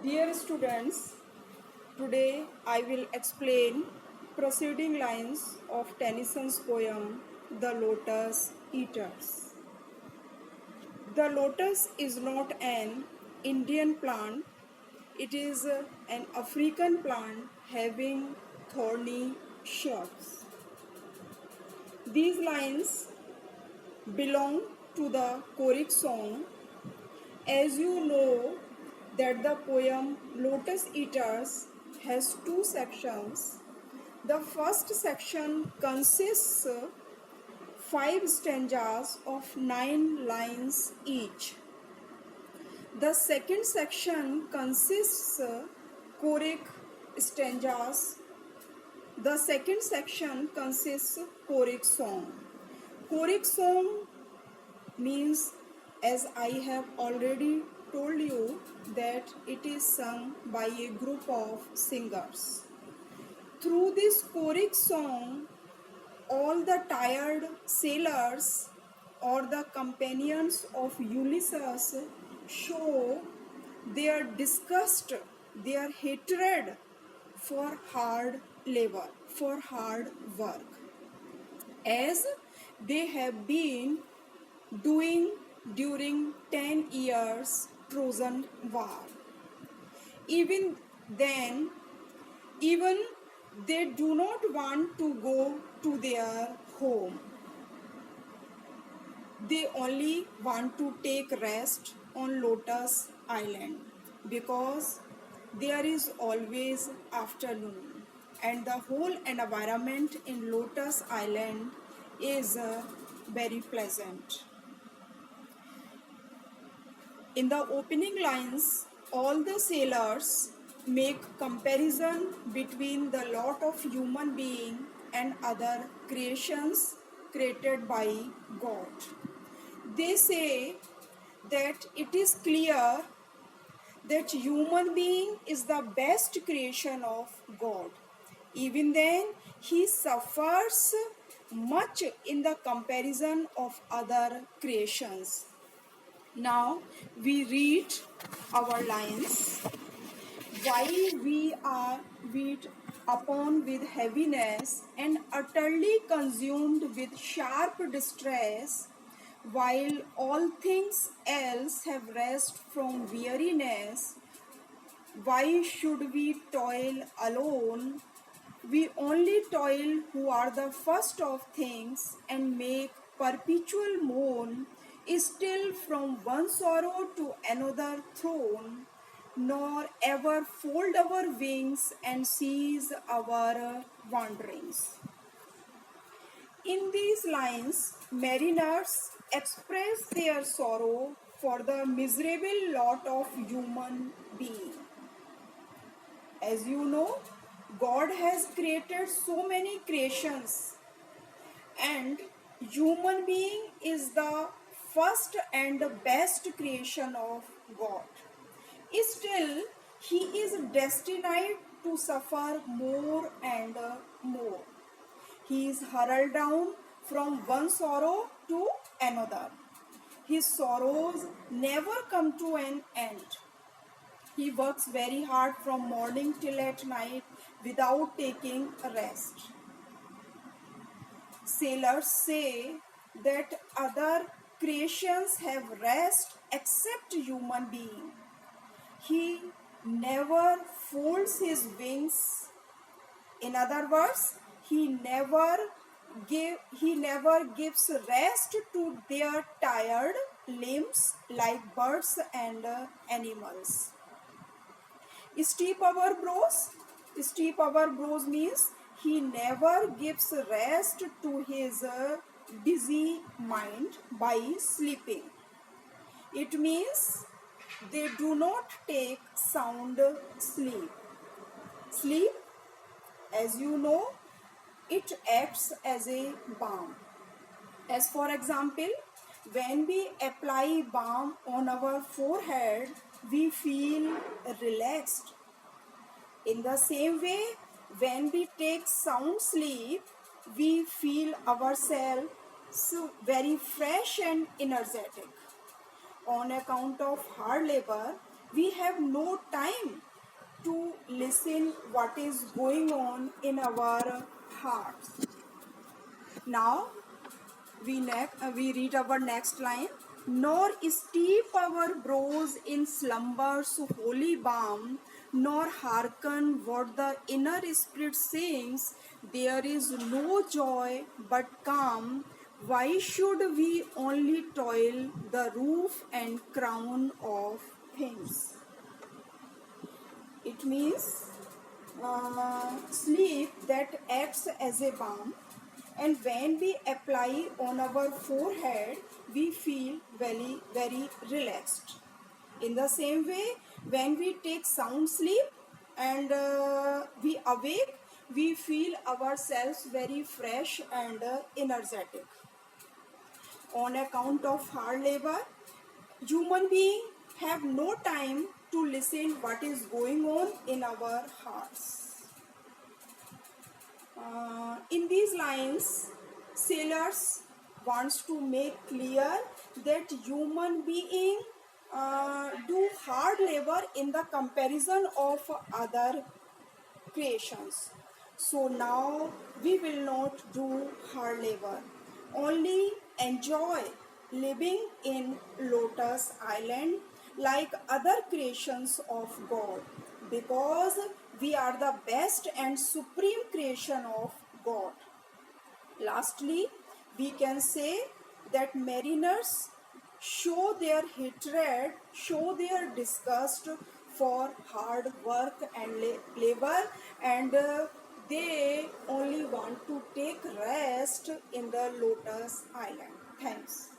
Dear students, today I will explain preceding lines of Tennyson's poem The Lotus Eaters. The lotus is not an Indian plant, it is an African plant having thorny shoots. These lines belong to the choric song. As you know that the poem Lotus Eaters has two sections. The first section consists 5 stanzas of 9 lines each. The second section consists choric stanzas. The second section consists choric song. Choric song means, as I have already told you, that it is sung by a group of singers. Through this choric song, all the tired sailors or the companions of Ulysses show their disgust, their hatred for hard labor, for hard work, as they have been doing during 10 years Trojan War. Even then, even they do not want to go to their home. They only want to take rest on Lotus Island because there is always afternoon and the whole environment in Lotus Island is very pleasant. In the opening lines, all the sailors make comparison between the lot of human being and other creations created by God. They say that it is clear that human being is the best creation of God. Even then, he suffers much in the comparison of other creations. Now we read our lines. While we are weighed upon with heaviness and utterly consumed with sharp distress, while all things else have rest from weariness, why should we toil alone? We only toil who are the first of things and make perpetual moan, still from one sorrow to another thrown, nor ever fold our wings and cease our wanderings. In these lines, mariners express their sorrow for the miserable lot of human being. As you know, God has created so many creations, and human being is the first and the best creation of God. Still, he is destined to suffer more and more. He is hurled down from one sorrow to another. His sorrows never come to an end. He works very hard from morning till at night without taking a rest. Sailors say that other creations have rest except human being. He never folds his wings. In other words, he never gives rest to their tired limbs like birds and animals. Steep our bros. Steep our bros means he never gives rest to his busy mind by sleeping. It means they do not take sound sleep. Sleep, as you know, it acts as a balm. As for example, when we apply balm on our forehead, we feel relaxed. In the same way, when we take sound sleep, we feel ourselves very fresh and energetic. On account of hard labor, we have no time to listen what is going on in our hearts. Now we read our next line. Nor steep our brows in slumber's holy balm, nor hearken what the inner spirit sings. There is no joy but calm. Why should we only toil the roof and crown of things? It means sleep that acts as a balm, and when we apply on our forehead we feel very relaxed. In the same way, when we take sound sleep and we awake, we feel ourselves very fresh and energetic. On account of hard labor, human beings have no time to listen what is going on in our hearts. In these lines, sailors wants to make clear that human being do hard labor in the comparison of other creations. So now we will not do hard labor, only enjoy living in Lotus Island like other creations of God, because we are the best and supreme creation of God. Lastly, we can say that mariners show their hatred, show their disgust for hard work and labor, and they only want to take rest in the Lotus Island. Thanks.